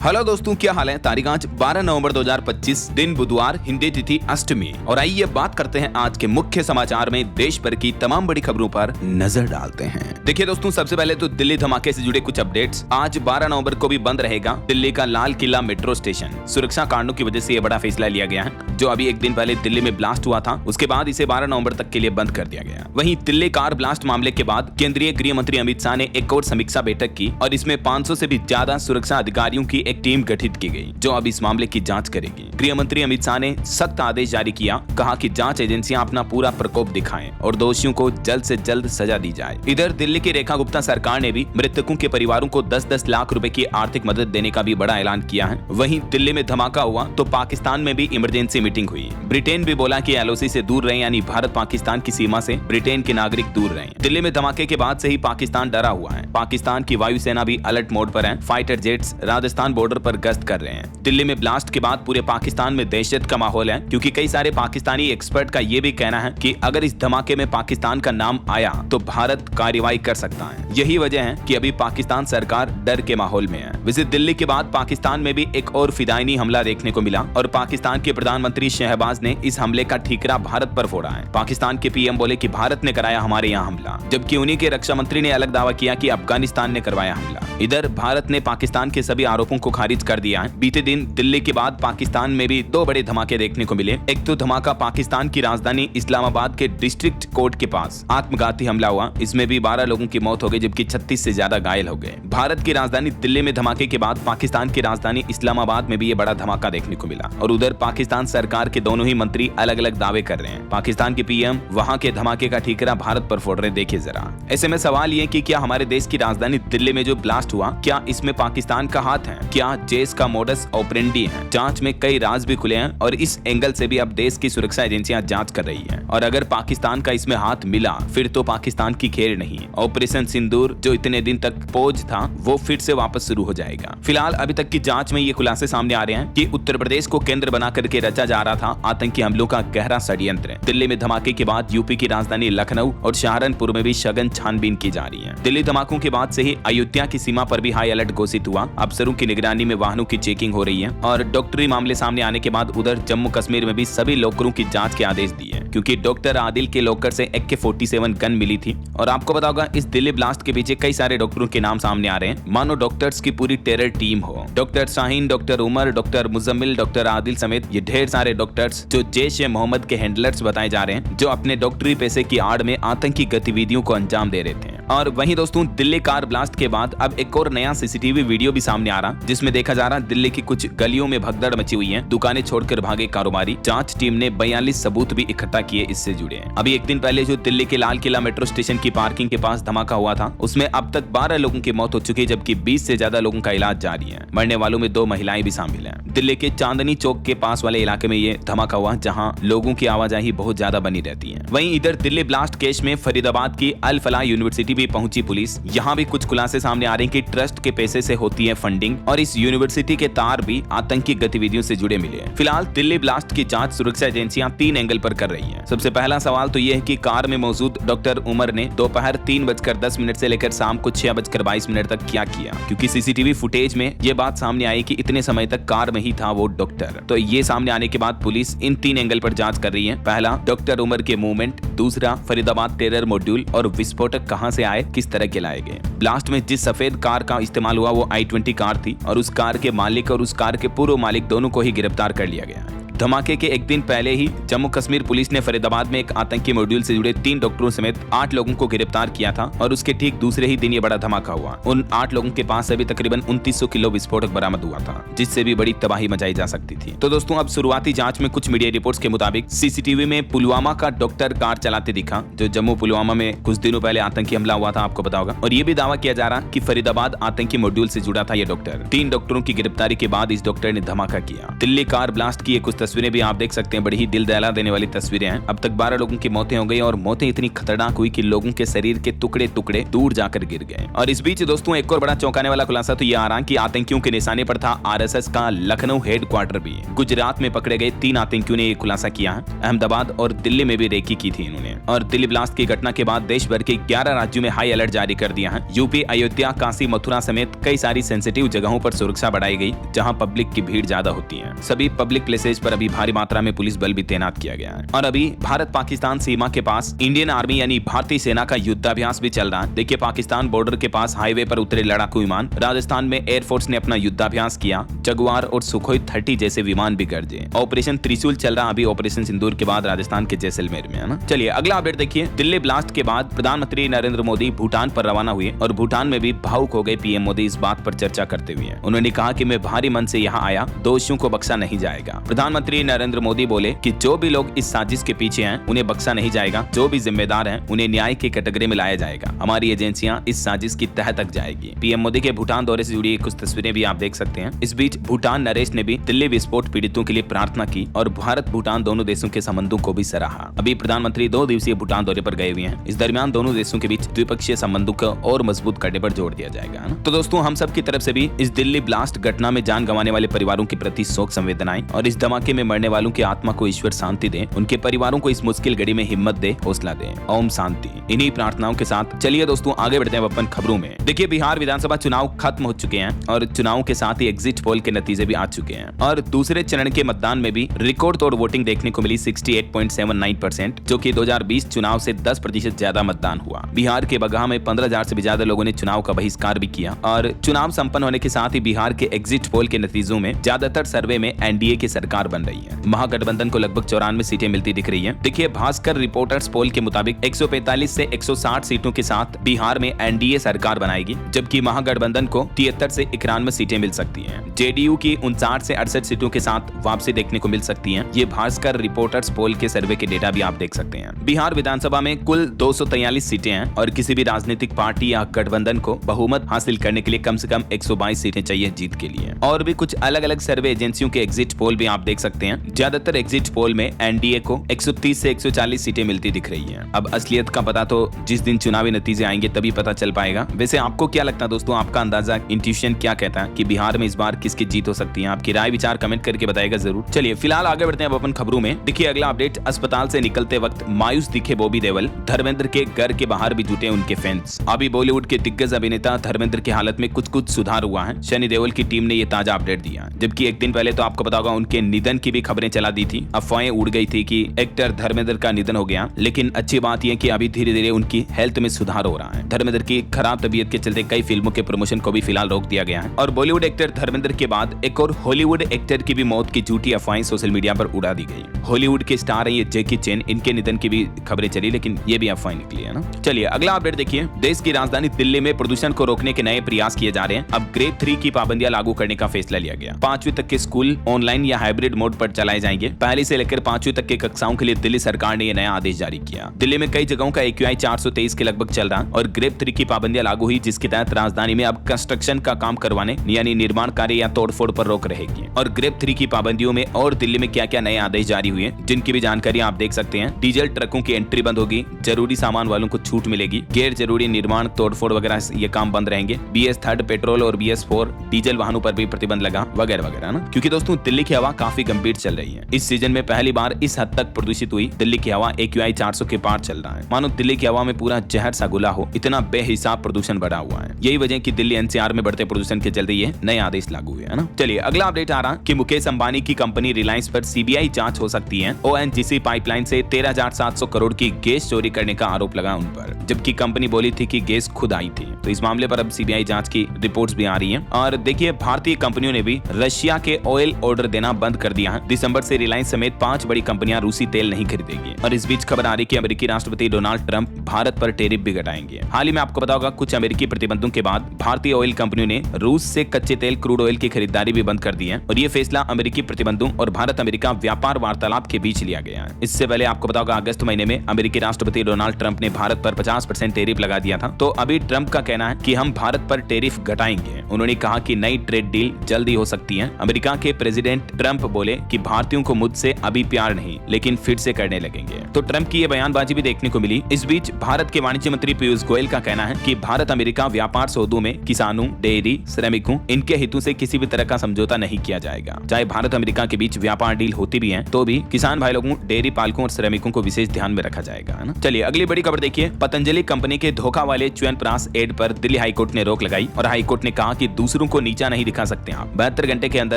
Hello दोस्तों, क्या हाल है। तारीख आज 12 नवंबर 2025, दिन बुधवार, हिंदी तिथि अष्टमी। और आइए बात करते हैं आज के मुख्य समाचार में देश भर की तमाम बड़ी खबरों पर नजर डालते हैं। देखिए दोस्तों, सबसे पहले तो दिल्ली धमाके से जुड़े कुछ अपडेट्स। आज 12 नवंबर को भी बंद रहेगा दिल्ली का लाल किला मेट्रो स्टेशन। सुरक्षा कारणों की वजह से यह बड़ा फैसला लिया गया है। जो अभी एक दिन पहले दिल्ली में ब्लास्ट हुआ था, उसके बाद इसे 12 नवंबर तक के लिए बंद कर दिया गया। वहीं दिल्ली कार ब्लास्ट मामले के बाद केंद्रीय गृह मंत्री अमित शाह ने एक और समीक्षा बैठक की और इसमें 500 से भी ज्यादा सुरक्षा अधिकारियों की एक टीम गठित की गई, जो अब इस मामले की जांच करेगी। गृह मंत्री अमित शाह ने सख्त आदेश जारी किया, कहा कि जांच एजेंसियां अपना पूरा प्रकोप दिखाएं और दोषियों को जल्द से जल्द सजा दी जाए। इधर दिल्ली की रेखा गुप्ता सरकार ने भी मृतकों के परिवारों को 10-10 लाख रुपए की आर्थिक मदद देने का भी बड़ा ऐलान किया है। वहीं दिल्ली में धमाका हुआ तो पाकिस्तान में भी इमरजेंसी मीटिंग हुई। ब्रिटेन भी बोला कि एलओसी से दूर रहें, यानी भारत पाकिस्तान की सीमा से ब्रिटेन के नागरिक दूर रहें। दिल्ली में धमाके के बाद से ही पाकिस्तान डरा हुआ है। पाकिस्तान की वायुसेना भी अलर्ट मोड पर है। फाइटर जेट्स राजस्थान बॉर्डर पर गश्त कर रहे हैं। दिल्ली में ब्लास्ट के बाद पूरे पाकिस्तान में दहशत का माहौल है, क्योंकि कई सारे पाकिस्तानी एक्सपर्ट का ये भी कहना है कि अगर इस धमाके में पाकिस्तान का नाम आया तो भारत कार्रवाई कर सकता है। यही वजह है कि अभी पाकिस्तान सरकार डर के माहौल में है। वैसे दिल्ली के बाद पाकिस्तान में भी एक और फिदायनी हमला देखने को मिला और पाकिस्तान के प्रधानमंत्री शहबाज ने इस हमले का ठीकरा भारत पर फोड़ा है। पाकिस्तान के पीएम बोले कि भारत ने कराया हमारे यहाँ हमला, जबकि उन्हीं के रक्षा मंत्री ने अलग दावा किया कि अफगानिस्तान ने करवाया हमला। इधर भारत ने पाकिस्तान के सभी आरोपों को खारिज कर दिया है। बीते दिन दिल्ली के बाद पाकिस्तान में भी दो बड़े धमाके देखने को मिले। एक तो धमाका पाकिस्तान की राजधानी इस्लामाबाद के डिस्ट्रिक्ट कोर्ट के पास आत्मघाती हमला हुआ। इसमें भी 12 लोगों की मौत हो गई, जबकि 36 से ज्यादा घायल हो गए। भारत की राजधानी दिल्ली में धमाके के बाद पाकिस्तान की राजधानी इस्लामाबाद में भी ये बड़ा धमाका देखने को मिला और उधर पाकिस्तान सरकार के दोनों ही मंत्री अलग अलग दावे कर रहे हैं। पाकिस्तान के पीएम वहां के धमाके का ठीकरा भारत पर फोड़ रहे। देखिए जरा, ऐसे में सवाल ये कि क्या हमारे देश की राजधानी दिल्ली में जो ब्लास्ट हुआ, क्या इसमें पाकिस्तान का हाथ है? क्या जेस का मोडस ऑपरेंडी है? जांच में कई राज भी खुले हैं और इस एंगल से भी अब देश की सुरक्षा एजेंसियां जांच कर रही हैं। और अगर पाकिस्तान का इसमें हाथ मिला, फिर तो पाकिस्तान की खेल नहीं। ऑपरेशन सिंदूर जो इतने दिन तक पोज था, वो फिर से वापस शुरू हो जाएगा। फिलहाल अभी तक की जांच में ये खुलासे सामने आ रहे हैं कि उत्तर प्रदेश को केंद्र बना करके रचा जा रहा था आतंकी हमलों का गहरा षड्यंत्र। दिल्ली में धमाके के बाद यूपी की राजधानी लखनऊ और सहारनपुर में भी सघन छानबीन की जा रही है। दिल्ली धमाकों के बाद से ही अयोध्या की सीमा पर भी हाई अलर्ट घोषित हुआ। अफसरों की निगरानी में वाहनों की चेकिंग हो रही है और डॉक्टरी मामले सामने आने के बाद उधर जम्मू कश्मीर में भी सभी लॉकरों की जांच के आदेश दिए, क्योंकि डॉक्टर आदिल के लॉकर से AK-47 गन मिली थी। और आपको पता होगा, इस दिल्ली ब्लास्ट के पीछे कई सारे डॉक्टरों के नाम सामने आ रहे हैं, मानो डॉक्टर्स की पूरी टेरर टीम हो। Doctor Shaheen, doctor Umar, doctor Muzammil, doctor Adil समेत ये ढेर सारे डॉक्टर्स जो जैश-ए-मोहम्मद के हैंडलर्स बताए जा रहे हैं, जो अपने डॉक्टरी पैसे की आड़ में आतंकी गतिविधियों को अंजाम दे रहे थे। और वहीं दोस्तों, दिल्ली कार ब्लास्ट के बाद अब एक और नया CCTV वीडियो भी सामने आ रहा, जिसमें देखा जा रहा दिल्ली की कुछ गलियों में भगदड़ मची हुई है। दुकानें छोड़कर भागे कारोबारी। जांच टीम ने 42 सबूत भी इकट्ठा किए इससे जुड़े हैं। अभी एक दिन पहले जो दिल्ली के लाल किला मेट्रो स्टेशन की पार्किंग के पास धमाका हुआ था, उसमें अब तक 12 लोगों की मौत हो चुकी है, जबकि 20 से ज्यादा लोगों का इलाज जारी है। मरने वालों में 2 महिलाएं भी शामिल हैं। दिल्ली के चांदनी चौक के पास वाले इलाके में ये धमाका हुआ, जहां लोगों की आवाजाही बहुत ज्यादा बनी रहती है। वहीं इधर दिल्ली ब्लास्ट केस में फरीदाबाद की अल फलाह यूनिवर्सिटी भी पहुंची पुलिस। यहाँ भी कुछ खुलासे सामने आ रहे हैं कि ट्रस्ट के पैसे से होती है फंडिंग और इस यूनिवर्सिटी के तार भी आतंकी गतिविधियों से जुड़े मिले हैं। फिलहाल दिल्ली ब्लास्ट की जांच सुरक्षा एजेंसियां 3 एंगल पर कर रही हैं। सबसे पहला सवाल तो यह है कि कार में मौजूद डॉक्टर उमर ने दोपहर 3:10 से लेकर शाम को 6:22 तक क्या किया, क्योंकि CCTV फुटेज में यह बात सामने आई कि इतने समय तक कार में ही था वो डॉक्टर। तो ये सामने आने के बाद पुलिस इन 3 एंगल पर जांच कर रही है। पहला, डॉक्टर उमर के मूवमेंट। दूसरा, फरीदाबाद टेरर मॉड्यूल और विस्फोटक कहां से आए, किस तरह के लाए गए। ब्लास्ट में जिस सफेद कार का इस्तेमाल हुआ वो I-20 कार थी और उस कार के मालिक और उस कार के पूर्व मालिक दोनों को ही गिरफ्तार कर लिया गया। धमाके के एक दिन पहले ही जम्मू कश्मीर पुलिस ने फरीदाबाद में एक आतंकी मॉड्यूल से जुड़े 3 डॉक्टरों समेत 8 लोगों को गिरफ्तार किया था और उसके ठीक दूसरे ही दिन ये बड़ा धमाका हुआ। उन 8 लोगों के पास से भी तकरीबन 2900 किलो विस्फोटक बरामद हुआ था, जिससे भी बड़ी तबाही मचाई जा सकती थी। तो दोस्तों, अब शुरुआती जांच में कुछ मीडिया रिपोर्ट्स के मुताबिक CCTV में पुलवामा का डॉक्टर कार चलाते दिखा, जो जम्मू पुलवामा में कुछ दिनों पहले आतंकी हमला हुआ था, आपको पता होगा। और ये भी दावा किया जा रहा कि फरीदाबाद आतंकी मॉड्यूल से जुड़ा था ये डॉक्टर। 3 डॉक्टरों की गिरफ्तारी के बाद इस डॉक्टर ने धमाका किया। दिल्ली कार ब्लास्ट की कुछ तस्वीरें भी आप देख सकते हैं, बड़ी ही दिल दहला देने वाली तस्वीरें हैं। अब तक 12 लोगों की मौतें हो गई और मौतें इतनी खतरनाक हुई कि लोगों के शरीर के टुकड़े टुकड़े दूर जाकर गिर गए। और इस बीच दोस्तों एक और बड़ा चौंकाने वाला खुलासा तो ये आ रहा कि आतंकियों के निशाने पर था आरएसएस का लखनऊ हेडक्वार्टर भी। गुजरात में पकड़े गए 3 आतंकियों ने ये खुलासा किया है। अहमदाबाद और दिल्ली में भी रेकी की थी इन्होंने। और दिल्ली ब्लास्ट की घटना के बाद देश भर के 11 राज्यों में हाई अलर्ट जारी कर दिया है। यूपी, अयोध्या, काशी, मथुरा समेत कई सारी सेंसिटिव जगहों पर सुरक्षा बढ़ाई गई जहां पब्लिक की भीड़ ज्यादा होती है। सभी पब्लिक प्लेसेज पर अभी भारी मात्रा में पुलिस बल भी तैनात किया गया है। और अभी भारत पाकिस्तान सीमा के पास इंडियन आर्मी यानी भारतीय सेना का युद्धाभ्यास भी चल रहा है। देखिए, पाकिस्तान बॉर्डर के पास हाईवे पर उतरे लड़ाकू विमान, राजस्थान में एयरफोर्स ने अपना युद्धाभ्यास किया, जगुआर और सुखोई 30 जैसे विमान भी गरजे। ऑपरेशन त्रिशूल चल रहा अभी ऑपरेशन सिंदूर के बाद राजस्थान के जैसलमेर में, है ना। चलिए अगला अपडेट देखिए। दिल्ली ब्लास्ट के बाद प्रधानमंत्री नरेंद्र मोदी भूटान पर रवाना हुए और भूटान में भी भावुक हो गए पीएम मोदी इस बात पर चर्चा करते हुए। उन्होंने कहा कि मैं भारी मन से यहाँ आया, दोषियों को बख्शा नहीं जाएगा। प्रधानमंत्री नरेंद्र मोदी बोले कि जो भी लोग इस साजिश के पीछे हैं उन्हें बख्शा नहीं जाएगा, जो भी जिम्मेदार हैं उन्हें न्याय के कैटेगरी में लाया जाएगा। हमारी एजेंसियां इस साजिश की तह तक जाएगी। पीएम मोदी के भूटान दौरे से जुड़ी कुछ तस्वीरें भी आप देख सकते हैं। इस बीच भूटान नरेश ने भी दिल्ली विस्फोट पीड़ितों के लिए प्रार्थना की और भारत भूटान दोनों देशों के संबंधों को भी सराहा। अभी प्रधानमंत्री 2 दिवसीय भूटान दौरे पर गए हुए हैं। इस दरमियान दोनों देशों के बीच द्विपक्षीय संबंधों को और मजबूत करने पर जोर दिया जाएगा। तो दोस्तों हम सब की तरफ से भी इस दिल्ली ब्लास्ट घटना में जान गंवाने वाले परिवारों के प्रति शोक संवेदनाएं और इस धमाके में मरने वालों की आत्मा को ईश्वर शांति दे, उनके परिवारों को इस मुश्किल घड़ी में हिम्मत दे, हौसला दे। ओम शांति। इन्हीं प्रार्थनाओं के साथ चलिए दोस्तों आगे बढ़ते हैं अपन खबरों में। देखिए, बिहार विधानसभा चुनाव खत्म हो चुके हैं और चुनाव के साथ ही एग्जिट पोल के नतीजे भी आ चुके हैं और दूसरे चरण के मतदान में भी रिकॉर्ड तोड़ वोटिंग देखने को मिली 68.79%, जो कि 2020 चुनाव से 10% ज्यादा मतदान हुआ। बिहार के बगहा में 15,000 से भी ज्यादा लोगों ने चुनाव का बहिष्कार भी किया और चुनाव संपन्न होने के साथ ही बिहार के एग्जिट पोल के नतीजों में ज्यादातर सर्वे में एनडीए की सरकार बन रही है। महागठबंधन को लगभग 94 सीटें मिलती दिख रही है। देखिए, भास्कर रिपोर्टर्स पोल के मुताबिक 145 से 160 सीटों के साथ बिहार में एनडीए सरकार बनाएगी, जबकि महागठबंधन को 73 से 91 सीटें मिल सकती हैं। जेडीयू की 59 से 68 सीटों के साथ वापसी देखने को मिल सकती है। ये भास्कर रिपोर्टर्स पोल के सर्वे के डेटा भी आप देख सकते हैं। बिहार विधानसभा में कुल 243 सीटें हैं और किसी भी राजनीतिक पार्टी या गठबंधन को बहुमत हासिल करने के लिए कम से कम 122 सीटें चाहिए जीत के लिए। और भी कुछ अलग अलग सर्वे एजेंसियों के एग्जिट पोल भी आप देख सकते हैं। ज्यादातर एग्जिट पोल में एनडीए को 130 से 140 सीटें मिलती दिख रही हैं। अब असलियत का पता तो जिस दिन चुनावी नतीजे आएंगे तभी पता चल पाएगा। वैसे आपको क्या लगता है दोस्तों, आपका अंदाजा, इंट्यूशन क्या कहता है कि बिहार में इस बार किसकी जीत हो सकती है? आपकी राय विचार कमेंट करके बताएगा जरूर। चलिए फिलहाल आगे बढ़ते हैं अब अपन खबरों में। देखिए अगला अपडेट, अस्पताल से निकलते वक्त मायूस दिखे बॉबी देओल, धर्मेंद्र के घर के बाहर भी जुटे उनके फैंस। अभी बॉलीवुड के दिग्गज अभिनेता धर्मेंद्र की हालत में कुछ सुधार हुआ है। सनी देओल की टीम ने ये ताजा अपडेट दिया, जबकि एक दिन पहले तो आपको पता होगा उनके निधन की भी खबरें चला दी थी। अफवाहें उड़ गई थी कि एक्टर धर्मेंद्र का निधन हो गया, लेकिन अच्छी बात यह कि अभी धीरे धीरे उनकी हेल्थ में सुधार हो रहा है। धर्मेंद्र की खराब तबीयत के चलते कई फिल्मों के प्रमोशन को भी फिलहाल रोक दिया गया है। और बॉलीवुड एक्टर धर्मेंद्र के बाद एक और हॉलीवुड एक्टर की भी मौत की झूठी अफवाहें सोशल मीडिया पर उड़ा दी गई। हॉलीवुड के स्टार है ये जैकी चैन, इनके निधन की भी खबरें चली, लेकिन ये भी अफवाहें निकली है ना। चलिए अगला अपडेट देखिए। देश की राजधानी दिल्ली में प्रदूषण को रोकने के नए प्रयास किए जा रहे हैं। अब ग्रेड 3 की पाबंदियां लागू करने का फैसला लिया गया। 5वीं तक के स्कूल ऑनलाइन या हाइब्रिड मोड पर चलाए जाएंगे। पहली से लेकर 5वीं तक की कक्षाओं के लिए दिल्ली सरकार ने यह नया आदेश जारी किया। दिल्ली में कई जगहों का AQI 423 के लगभग चल रहा और ग्रेड 3 की पाबंदियां लागू हुई, जिसके तहत राजधानी में अब कंस्ट्रक्शन का काम करवाने यानी निर्माण कार्य या तोड़फोड़ पर रोक रहेगी। और ग्रेड 3 की पाबंदियों में और दिल्ली में क्या क्या नए आदेश जारी हुए जिनकी भी जानकारी आप देख सकते हैं। डीजल ट्रकों की एंट्री बंद होगी, जरूरी सामान वालों को छूट मिलेगी, गैर जरूरी निर्माण तोड़फोड़ वगैरह ये काम बंद रहेंगे। BS3 पेट्रोल और BS4 डीजल वाहनों पर भी प्रतिबंध लगा वगैरह वगैरह ना। क्योंकि दोस्तों दिल्ली की हवा काफी गंभीर चल रही है। इस सीजन में पहली बार इस हद तक प्रदूषित हुई दिल्ली की हवा AQI 400 के पार चल रहा है। मानो दिल्ली की हवा में पूरा जहर सा घुला हो, इतना बेहिसाब प्रदूषण बढ़ा हुआ है। यही वजह कि दिल्ली NCR में बढ़ते प्रदूषण के चलते ये नए आदेश लागू हुए है ना। चलिए अगला अपडेट आ रहा कि मुकेश अंबानी की कंपनी रिलायंस पर CBI जांच हो सकती है। ONGC पाइपलाइन से 13,700 करोड़ की गैस चोरी करने का आरोप लगा उन पर, जबकि कंपनी बोली थी कि गैस खुद आई थी। तो इस मामले पर अब CBI जांच की रिपोर्ट्स भी आ रही हैं। और देखिए भारतीय कंपनियों ने भी रशिया के ऑयल ऑर्डर देना बंद कर दिया है। दिसंबर से रिलायंस समेत 5 बड़ी कंपनियां रूसी तेल नहीं खरीदेगी। और इस बीच खबर आ रही कि अमेरिकी राष्ट्रपति डोनाल्ड ट्रंप भारत पर टैरिफ भी घटाएंगे। हाल ही में आपको पता होगा कुछ अमेरिकी प्रतिबंधों के बाद भारतीय ऑयल कंपनियों ने रूस से कच्चे तेल क्रूड ऑयल की खरीदारी भी बंद कर दी है। और ये फैसला अमेरिकी प्रतिबंधों और भारत अमेरिका व्यापार वार्तालाप के बीच लिया गया है। इससे पहले आपको पता होगा अगस्त महीने में अमेरिकी राष्ट्रपति डोनाल्ड ट्रंप ने भारत पर 50% टैरिफ लगा दिया था। तो अभी ट्रंप का कहना है कि हम भारत पर टैरिफ घटाएंगे। उन्होंने कहा कि नई ट्रेड डील जल्दी हो सकती है। अमेरिका के प्रेसिडेंट ट्रंप बोले कि भारतीयों को मुझसे अभी प्यार नहीं लेकिन फिर से करने लगेंगे। तो ट्रंप की ये बयानबाजी भी देखने को मिली। इस बीच भारत के वाणिज्य मंत्री पीयूष गोयल का कहना है कि भारत अमेरिका व्यापार सौदों में किसानों, डेयरी, श्रमिकों इनके हितों से किसी भी तरह का समझौता नहीं किया जाएगा। चाहे भारत अमेरिका के बीच व्यापार डील होती भी है तो भी किसान भाई लोगों, डेयरी पालकों और श्रमिकों को विशेष ध्यान में रखा जाएगा, है ना। चलिए अगली बड़ी खबर देखिए। पतंजलि कंपनी के धोखा वाले च्यवनप्राश एड पर दिल्ली हाईकोर्ट ने रोक लगाई और हाईकोर्ट ने कहा कि दूसरों को नीचा नहीं दिखा सकते आप। 72 घंटे के अंदर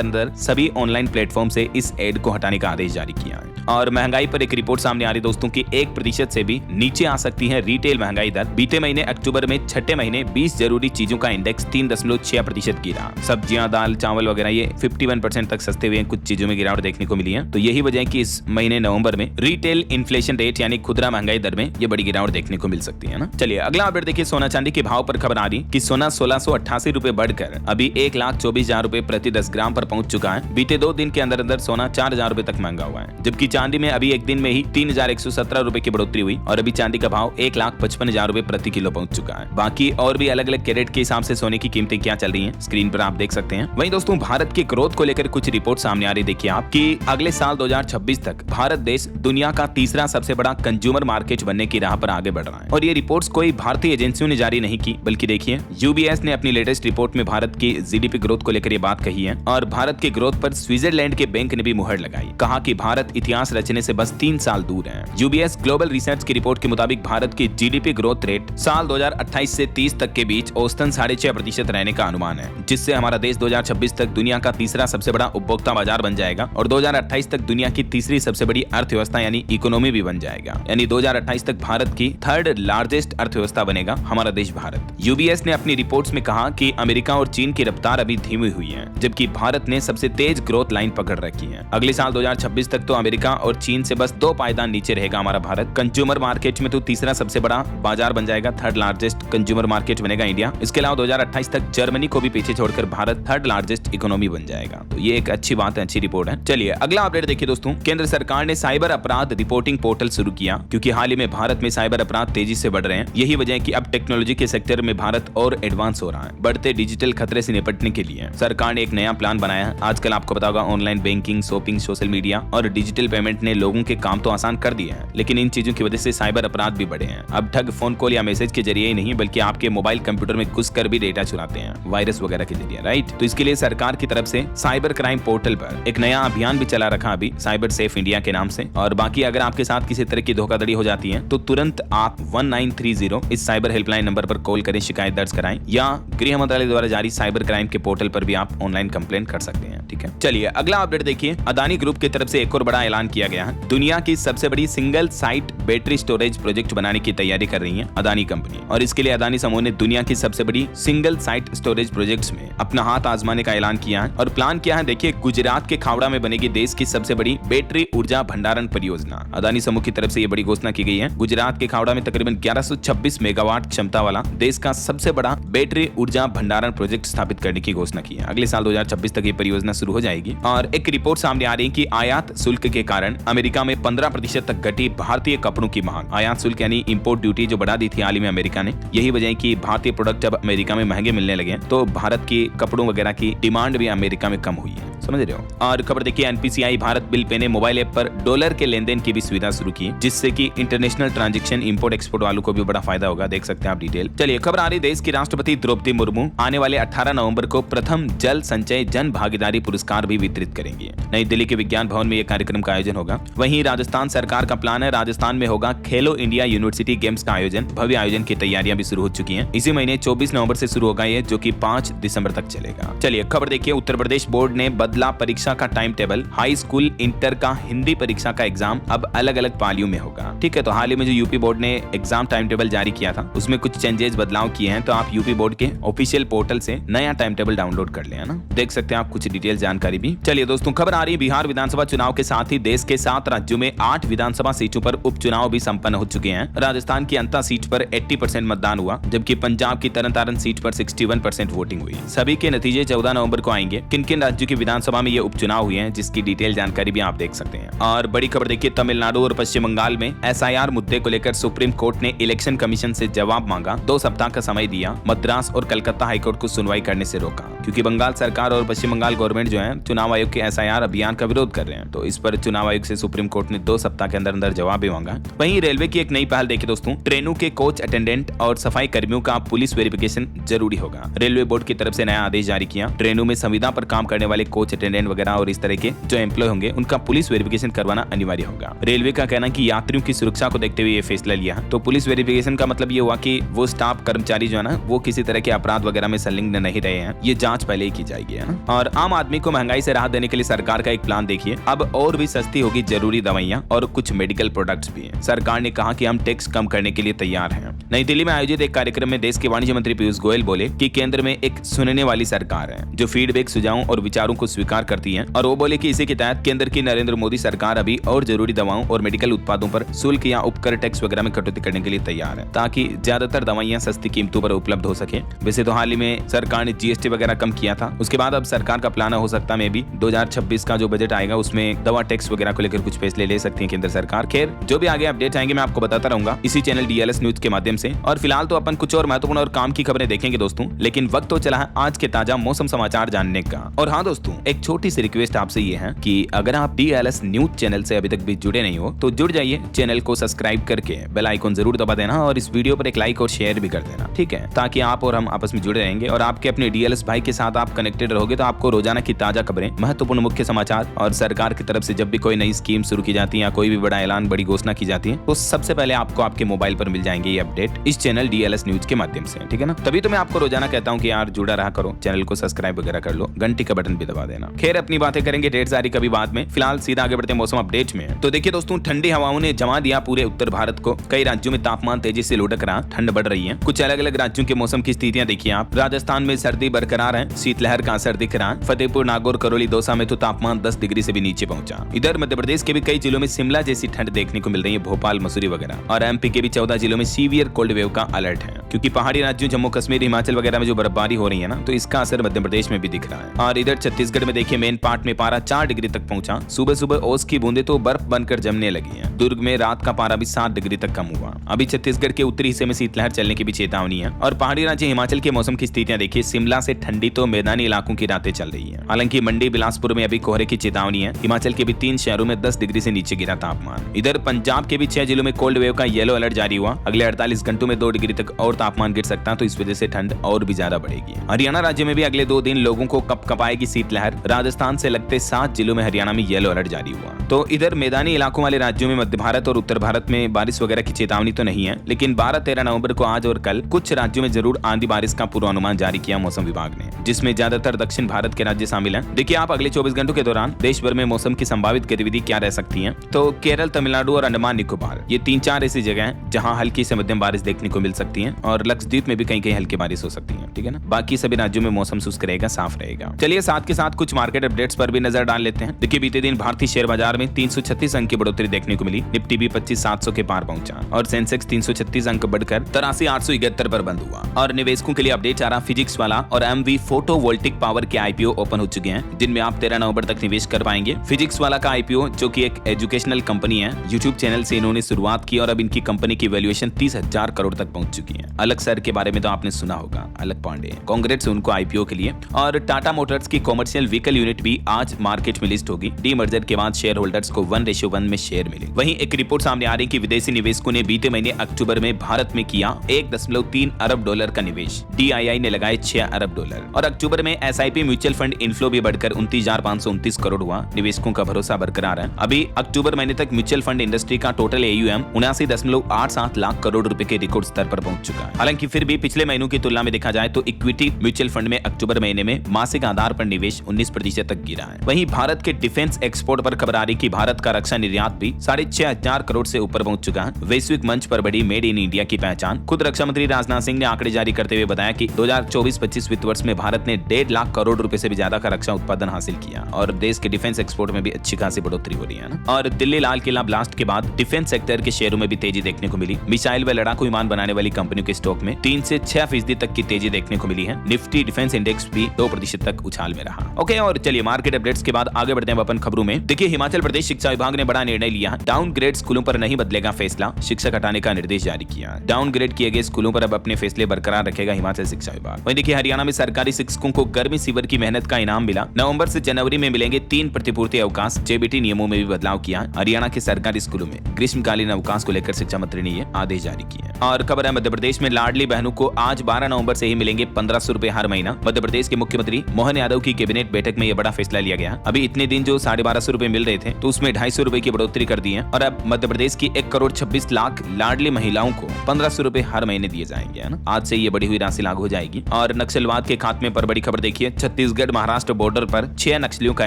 अंदर सभी ऑनलाइन प्लेटफॉर्म से इस एड को हटाने का आदेश जारी किया है। और महंगाई पर एक रिपोर्ट सामने आ रही दोस्तों की 1% से भी नीचे आ सकती है रिटेल महंगाई दर। बीते महीने अक्टूबर में छठे महीने 20 जरूरी चीजों का इंडेक्स 3.6% गिरा। सब्जियां, दाल, चावल वगैरह ये 51% तक सस्ते हुए हैं। कुछ चीजों में गिरावट देखने को मिली है। तो यही वजह है कि इस महीने नवंबर में रिटेल इन्फ्लेशन रेट यानी खुदरा महंगाई दर में ये बड़ी गिरावट देखने को मिल सकती है ना। चलिए अगला अपडेट देखिए। सोना चांदी के भाव पर खबर आ रही कि सोना 1688 रुपए बढ़कर अभी 1,24,000 रुपए प्रति 10 ग्राम पर पहुंच चुका है। बीते 2 दिन के अंदर अंदर सोना 4,000 रुपए तक महंगा हुआ है, जबकि चांदी में अभी एक दिन में ही 3,117 रुपए की बढ़ोतरी हुई और अभी चांदी का भाव 1,55,000 रुपए प्रति किलो पहुंच चुका है। बाकी और भी अलग अलग कैरेट के हिसाब से सोने की कीमतें क्या चल रही हैं स्क्रीन पर आप देख सकते हैं। वहीं दोस्तों भारत के ग्रोथ को लेकर कुछ रिपोर्ट सामने आ रही देखिए आप कि अगले साल 2026 तक भारत देश दुनिया का तीसरा सबसे बड़ा कंज्यूमर मार्केट बनने की राह पर आगे बढ़ रहा है। और ये रिपोर्ट्स कोई भारतीय एजेंसियों ने जारी नहीं की, बल्कि देखिए यूबीएस ने अपनी लेटेस्ट रिपोर्ट में भारत की जीडीपी ग्रोथ को लेकर ये बात कही है। और भारत के ग्रोथ पर स्विट्जरलैंड के बैंक ने भी मुहर लगाई, कहा कि भारत इतिहास रचने से बस 3 साल दूर है। यूबीएस ग्लोबल रिसर्च की रिपोर्ट के मुताबिक भारत की जीडीपी ग्रोथ रेट साल 2028 से 30 तक के बीच औसतन 6.5% रहने का अनुमान है, जिससे हमारा देश 2026 तक दुनिया का तीसरा सबसे बड़ा उपभोक्ता बाजार बन जाएगा और 2028 तक दुनिया की तीसरी सबसे बड़ी अर्थव्यवस्था यानी इकोनॉमी भी बन जाएगा। यानी 2028 तक भारत की 3rd लार्जेस्ट अर्थव्यवस्था बनेगा हमारा देश भारत। यूबीएस ने अपनी रिपोर्ट्स में कहा कि अमेरिका और चीन की रफ्तार अभी धीमी हुई है, जबकि भारत ने सबसे तेज ग्रोथ लाइन पकड़ रखी है। अगले साल 2026 तक तो अमेरिका और चीन से बस 2 पायदान नीचे रहेगा हमारा भारत। कंज्यूमर मार्केट में तो तीसरा सबसे बड़ा बाजार बन जाएगा, 3rd लार्जेस्ट कंज्यूमर मार्केट बनेगा इंडिया। इसके अलावा 2028 तक जर्मनी को भी पीछे छोड़कर भारत 3rd लार्जेस्ट इकोनॉमी बन जाएगा। तो ये एक अच्छी बात है, अच्छी रिपोर्ट है। चलिए अगला अपडेट देखिए दोस्तों। केंद्र सरकार ने साइबर अपराध रिपोर्टिंग पोर्टल शुरू किया, क्योंकि हाल ही में भारत में साइबर अपराध तेजी से बढ़ रहे हैं। यही वजह है कि अब टेक्नोलॉजी के सेक्टर में भारत और एडवांस हो रहा है। बढ़ते डिजिटल खतरे से निपटने के लिए सरकार ने एक नया प्लान बनाया है। आजकल आपको पता होगा online banking, shopping, social media और डिजिटल पेमेंट ने लोगों के काम तो आसान कर दिए हैं, लेकिन इन चीजों की वजह से साइबर अपराध भी बढ़े हैं। अब ठग फोन कॉल या मैसेज के जरिए ही नहीं बल्कि आपके मोबाइल कंप्यूटर में घुसकर भी डेटा चुराते हैं, वायरस वगैरह के जरिए, राइट। तो इसके लिए सरकार की तरफ से साइबर क्राइम पोर्टल पर एक नया अभियान भी चला रखा अभी, साइबर सेफ इंडिया के नाम से। और बाकी अगर आपके साथ किसी तरह की धोखाधड़ी हो जाती है तो तुरंत आप 1930 इस साइबर हेल्पलाइन नंबर पर कॉल करें, शिकायत दर्ज कराएं, या गृह मंत्रालय द्वारा जारी साइबर क्राइम के पोर्टल पर भी आप ऑनलाइन कंप्लेन कर सकते हैं, ठीक है। चलिए अगला अपडेट देखिए। अदानी ग्रुप की तरफ से एक और बड़ा ऐलान किया गया है। दुनिया की सबसे बड़ी single site battery storage project बनाने की तैयारी कर रही है अदानी कंपनी, और इसके लिए अदानी समूह ने दुनिया की सबसे बड़ी सिंगल साइट स्टोरेज प्रोजेक्ट्स में अपना हाथ आजमाने का ऐलान किया है। और प्लान क्या है देखिए, गुजरात के खावड़ा में बनेगी देश की सबसे बड़ी बैटरी ऊर्जा भंडारण परियोजना। अदानी समूह की तरफ से ये बड़ी घोषणा की गई है। गुजरात के खावड़ा में तकरीबन 1126 मेगावाट क्षमता वाला देश का सबसे बड़ा बैटरी ऊर्जा भंडारण प्रोजेक्ट स्थापित करने की घोषणा की है। अगले साल 2026 तक ये परियोजना शुरू हो जाएगी। और एक रिपोर्ट सामने आ रही है कि आयात शुल्क के कारण अमेरिका में 15% तक घटी भारतीय कपड़ों की मांग। आयात शुल्क यानी इंपोर्ट ड्यूटी जो बढ़ा दी थी हाल ही में अमेरिका ने, यही वजह है कि भारतीय प्रोडक्ट अब अमेरिका में महंगे मिलने लगे, तो भारत की कपड़ों वगैरह की डिमांड भी अमेरिका में कम हुई है, समझ रहे हो। और खबर देखिए, एनपीसीआई भारत बिल पे ने मोबाइल ऐप पर डॉलर के लेन देन की भी सुविधा शुरू की, जिससे कि इंटरनेशनल ट्रांजैक्शन इंपोर्ट एक्सपोर्ट वालों को भी बड़ा फायदा होगा, देख सकते हैं आप डिटेल। चलिए खबर आ रही, देश की राष्ट्रपति द्रौपदी मुर्मू आने वाले 18 नवंबर को प्रथम जल संचय जन भागीदारी पुरस्कार भी वितरित करेंगे। नई दिल्ली के विज्ञान भवन में यह कार्यक्रम का आयोजन होगा। वहीं राजस्थान सरकार का प्लान है, राजस्थान में होगा खेलो इंडिया यूनिवर्सिटी गेम्स का आयोजन। भव्य आयोजन की तैयारियां भी शुरू हो चुकी हैं। इसी महीने 24 नवंबर से शुरू होगा ये, जो कि 5 दिसंबर तक चलेगा। चलिए खबर देखिए, उत्तर प्रदेश बोर्ड ने बदला परीक्षा का time table. High school, inter का हिंदी परीक्षा का एग्जाम अब अलग अलग पालियों में होगा, ठीक है। तो हाल ही में जो यूपी बोर्ड ने एग्जाम टाइम टेबल जारी किया था, उसमें कुछ चेंजेस बदलाव किए हैं। तो आप यूपी बोर्ड के ऑफिशियल पोर्टल से नया टाइम टेबल डाउनलोड कर ले, है ना, देख सकते हैं आप कुछ डिटेल जानकारी भी। चलिए दोस्तों, खबर आ रही है, बिहार विधानसभा चुनाव के साथ ही देश के 7 राज्यों में 8 विधानसभा सीटों पर उपचुनाव भी संपन्न हो चुके हैं। राजस्थान की अंता सीट पर 80% मतदान हुआ, जबकि पंजाब की तरन तारण सीट पर 61% वोटिंग हुई। सभी के नतीजे 14 नवंबर को आएंगे। किन किन राज्यों की विधानसभा लोकसभा में ये उपचुनाव हुए हैं, जिसकी डिटेल जानकारी भी आप देख सकते हैं। और बड़ी खबर देखिए, तमिलनाडु और पश्चिम बंगाल में SIR मुद्दे को लेकर सुप्रीम कोर्ट ने इलेक्शन कमीशन से जवाब मांगा। 2 सप्ताह का समय दिया। मद्रास और कलकत्ता हाईकोर्ट को सुनवाई करने से रोका, क्योंकि बंगाल सरकार और पश्चिम बंगाल गवर्नमेंट जो है चुनाव आयोग के SIR अभियान का विरोध कर रहे हैं। तो इस पर चुनाव आयोग से सुप्रीम कोर्ट ने 2 सप्ताह के अंदर जवाब भी मांगा। वहीं रेलवे की एक नई पहल देखिए दोस्तों, ट्रेनों के कोच अटेंडेंट और सफाई कर्मियों का पुलिस वेरिफिकेशन जरूरी होगा। रेलवे बोर्ड की तरफ से नया आदेश जारी किया। ट्रेनों में संविदा पर काम करने वाले कोच अटेंडेंट वगैरह और इस तरह के जो एम्प्लॉय होंगे उनका पुलिस वेरिफिकेशन करवाना अनिवार्य होगा। रेलवे का कहना है कि यात्रियों की सुरक्षा को देखते हुए ये फैसला लिया। तो पुलिस वेरिफिकेशन का मतलब ये हुआ कि वो स्टाफ कर्मचारी जो है ना वो किसी तरह के अपराध वगैरह में संलिग्न नहीं रहे हैं। ये जांच पहले ही की जाएगी है ना। और आम आदमी को महंगाई से राहत देने के लिए सरकार का एक प्लान देखिए। अब और भी सस्ती होगी जरूरी दवाइयां और कुछ मेडिकल प्रोडक्ट्स भी हैं। सरकार ने कहा कि हम टैक्स कम करने के लिए तैयार हैं। नई दिल्ली में आयोजित एक कार्यक्रम में देश के वाणिज्य मंत्री पीयूष गोयल बोले कि केंद्र में एक सुनने वाली सरकार है जो फीडबैक, सुझावों और विचारों को स्वीकार करती है। और वो बोले कि इसी के तहत केंद्र की नरेंद्र मोदी सरकार अभी और जरूरी दवाओं और मेडिकल उत्पादों पर शुल्क या उपकर टैक्स वगैरह में कटौती करने के लिए तैयार है, ताकि ज्यादातर दवाइयां सस्ती कीमतों पर उपलब्ध हो सके। वैसे तो हाल ही में सरकार ने GST वगैरह कम किया था। उसके बाद अब सरकार का प्लान हो सकता है भी 2026 का जो बजट आएगा उसमें दवा टैक्स वगैरह को लेकर कुछ फैसले ले सकती है केंद्र सरकार। खैर, जो भी आगे अपडेट आएंगे मैं आपको बताता रहूंगा इसी चैनल DLS न्यूज के माध्यम से। और फिलहाल तो अपन कुछ और महत्वपूर्ण और काम की खबरें देखेंगे दोस्तों, लेकिन वक्त तो चला है आज के ताजा मौसम समाचार जानने का। और हाँ दोस्तों, एक छोटी सी रिक्वेस्ट आपसे ये है कि अगर आप DLS न्यूज चैनल से अभी तक भी जुड़े नहीं हो तो जुड़ जाइए। चैनल को सब्सक्राइब करके बेल आइकन जरूर दबा देना और इस वीडियो पर एक लाइक और शेयर भी कर देना, ठीक है, ताकि आप और हम आपस में जुड़े रहेंगे और आपके अपने DLS भाई के साथ आप कनेक्टेड रहोगे तो आपको रोजाना की ताजा खबरें, महत्वपूर्ण मुख्य समाचार और सरकार की तरफ से जब भी कोई नई स्कीम शुरू की जाती है या कोई भी बड़ा ऐलान, बड़ी घोषणा की जाती है तो सबसे पहले आपको आपके मोबाइल पर मिल जाएंगे ये अपडेट इस चैनल DLS न्यूज के माध्यम से, ठीक है ना। तभी तो मैं आपको रोजाना कहता हूँ कि यार जुड़ा रहा करो, चैनल को सब्सक्राइब वगैरह कर लो, घंटी का बटन भी दबा देना। खैर, अपनी बातें करेंगे ढेर सारी कभी बाद में। फिलहाल सीधा आगे बढ़ते मौसम अपडेट में। तो देखिए दोस्तों, ठंडी हवाओं ने जमा दिया पूरे उत्तर भारत को। कई राज्यों में तापमान तेजी से लुढ़क रहा, ठंड बढ़ रही है। कुछ अलग अलग राज्यों के मौसम की स्थितियां देखिए आप। राजस्थान में सर्दी बरकरार है, शीतलहर का असर दिख रहा है। फतेहपुर, नागौर, करौली, दौसा में तो तापमान 10 डिग्री से भी नीचे पहुंचा। इधर मध्य प्रदेश के भी कई जिलों में शिमला जैसी ठंड देखने को मिल रही है, भोपाल, मसूरी वगैरह। और MP के भी 14 जिलों में सीवियर कोल्ड वेव का अलर्ट है, क्योंकि पहाड़ी राज्यों जम्मू कश्मीर, हिमाचल वगैरह में जो बर्फबारी हो रही है ना, तो इसका असर मध्य प्रदेश में भी दिख रहा है। और इधर छत्तीसगढ़ में देखिए मेन पार्ट में पारा 4 डिग्री तक पहुंचा। सुबह सुबह ओस की बूंदे तो बर्फ बनकर जमने लगी है। दुर्ग में रात का पारा भी 7 डिग्री तक कम हुआ। अभी छत्तीसगढ़ के उत्तरी हिस्से में शीतलहर चलने की भी चेतावनी है। और पहाड़ी राज्य हिमाचल के मौसम की स्थितियां देखिए। शिमला से ठंडी तो मैदानी इलाकों की रातें चल रही है। हालांकि मंडी, बिलासपुर में अभी कोहरे की चेतावनी है। हिमाचल के भी 3 शहरों में 10 डिग्री से नीचे गिरा तापमान। इधर पंजाब के भी 6 जिलों में कोल्ड वेव का येलो अलर्ट जारी हुआ। अगले 48 घंटों में 2 डिग्री तक और तापमान गिर सकता है, तो इस वजह से ठंड और भी ज्यादा बढ़ेगी। हरियाणा राज्य में भी अगले 2 दिन लोगों को कपकपाएगी शीतलहर। राजस्थान से लगते 7 जिलों में हरियाणा में येलो अलर्ट जारी हुआ। तो इधर मैदानी इलाकों वाले राज्यों में मध्य भारत और उत्तर भारत में बारिश वगैरह की चेतावनी तो नहीं है, लेकिन 12-13 नवंबर को आज और कल कुछ राज्यों में जरूर आंधी बारिश का पूर्वानुमान जारी किया मौसम विभाग ने, जिसमें ज्यादातर दक्षिण भारत के राज्य शामिल हैं। देखिए आप अगले 24 घंटों के दौरान देश भर में मौसम की संभावित गतिविधि क्या रह सकती है। तो केरल, तमिलनाडु और अंडमान निकोबार, ये 3-4 ऐसी जगह हैं जहां हल्की से मध्यम बारिश देखने को मिल सकती है। और लक्षद्वीप में भी कहीं कहीं हल्की बारिश हो सकती है, ठीक है ना। बाकी सभी राज्यों में मौसम शुष्क रहेगा, साफ रहेगा। चलिए साथ के साथ कुछ मार्केट अपडेट्स पर भी नजर डाल लेते हैं। देखिए बीते दिन भारतीय शेयर बाजार में 336 अंक की बढ़ोतरी देखने को मिली। निफ्टी भी 25,700 के पार पहुंचा और सेंसेक्स 336 अंक बढ़कर 83,871 पर बंद हुआ। और निवेशकों के लिए अपडेट आ रहा, फिजिक्स वाला और MV फोटोवोल्टिक पावर के IPO ओपन हो चुके हैं, जिनमें आप 13 नवंबर तक निवेश कर पाएंगे। फिजिक्स वाला का IPO जो कि एक एजुकेशनल कंपनी है, YouTube चैनल से इन्होंने शुरुआत की और अब इनकी कंपनी की वैल्यूएशन 30,000 करोड़ तक पहुंच चुकी है। अलग सर के बारे में तो आपने सुना होगा, अलग पांडे, कांग्रेस उनको IPO के लिए। और टाटा मोटर्स की कॉमर्शियल व्हीकल यूनिट भी आज मार्केट में लिस्ट होगी। डीमर्जर के बाद शेयर होल्डर्स को 1:1 में शेयर मिले। वहीं एक रिपोर्ट सामने आ रही कि विदेशी निवेशकों ने बीते महीने अक्टूबर में भारत में किया $1.3 अरब का निवेश। DII ने लगाए $6 अरब। और अक्टूबर में SIP म्यूचुअल फंड इनफ्लो भी बढ़कर 29,529 करोड़ हुआ। निवेशकों का भरोसा बरकरार है। अभी अक्टूबर महीने तक म्यूचुअल फंड इंडस्ट्री का टोटल AUM 79.87 लाख करोड़ रुपए के रिकॉर्ड स्तर पर पहुंच चुका है। हालांकि फिर भी पिछले महीनों की तुलना में देखा जाए तो इक्विटी म्यूचुअल फंड में अक्टूबर महीने में मासिक आधार पर निवेश 19% तक गिरा है। वहीं भारत के डिफेंस एक्सपोर्ट पर खबर आ रही कि भारत का रक्षा निर्यात भी 6,500 करोड़ से ऊपर पहुंच चुका है। वैश्विक मंच पर बड़ी मेड इन इंडिया की पहचान। खुद रक्षा मंत्री राजनाथ सिंह ने आंकड़े जारी करते हुए बताया कि 2024-25 वित्त वर्ष में भारत ने 1.5 लाख करोड़ रुपए से भी ज्यादा का रक्षा उत्पादन हासिल किया और देश के डिफेंस एक्सपोर्ट में भी अच्छी खासी बढ़ोतरी हो रही है ना। और दिल्ली लाल किला ब्लास्ट के बाद डिफेंस सेक्टर के शेयरों में भी तेजी देखने को मिली। मिसाइल व लड़ाकू विमान बनाने वाली कंपनियों के स्टॉक में 3 से 6% तक की तेजी देखने को मिली है। निफ्टी डिफेंस इंडेक्स भी 2% तक उछाल में रहा। ओके, ओके, और चलिए मार्केट अपडेट्स के बाद आगे बढ़ते हैं अपन खबरों में। देखिए हिमाचल प्रदेश शिक्षा विभाग ने बड़ा निर्णय लिया, डाउनग्रेड स्कूलों पर नहीं बदलेगा फैसला, शिक्षक हटाने का निर्देश जारी किया। डाउनग्रेड किए गए स्कूलों पर अब अपने फैसले बरकरार रखेगा हिमाचल शिक्षा विभाग। वहीं देखिए हरियाणा में सरकारी शिक्षकों को गर्मी सीवर की मेहनत का इनाम मिला। नवंबर से जनवरी में मिलेंगे 3 प्रतिपूर्ति अवकाश। जेबीटी नियमों में भी बदलाव किया। हरियाणा के सरकारी स्कूलों में ग्रीष्मकालीन अवकाश को लेकर शिक्षा मंत्री ने ये आदेश जारी किया। और खबर है मध्य प्रदेश में लाडली बहनों को आज 12 नवंबर से ही मिलेंगे 1500 रुपए हर महीना। मध्य प्रदेश के मुख्यमंत्री मोहन यादव की कैबिनेट बैठक में यह बड़ा फैसला लिया गया। अभी इतने दिन जो 1250 रुपए मिल रहे थे तो उसमें 250 रुपए की बढ़ोतरी कर दी है और अब मध्य प्रदेश की 1 करोड़ 26 लाख लाडली महिलाओं को 1500 रुपए हर महीने दिए जाएंगे, है ना। आज से ये बढ़ी हुई राशि लागू हो जाएगी। और नक्सलवाद के खात्मे पर बड़ी खबर देखिए, छत्तीसगढ़ महाराष्ट्र बॉर्डर पर 6 नक्सलियों का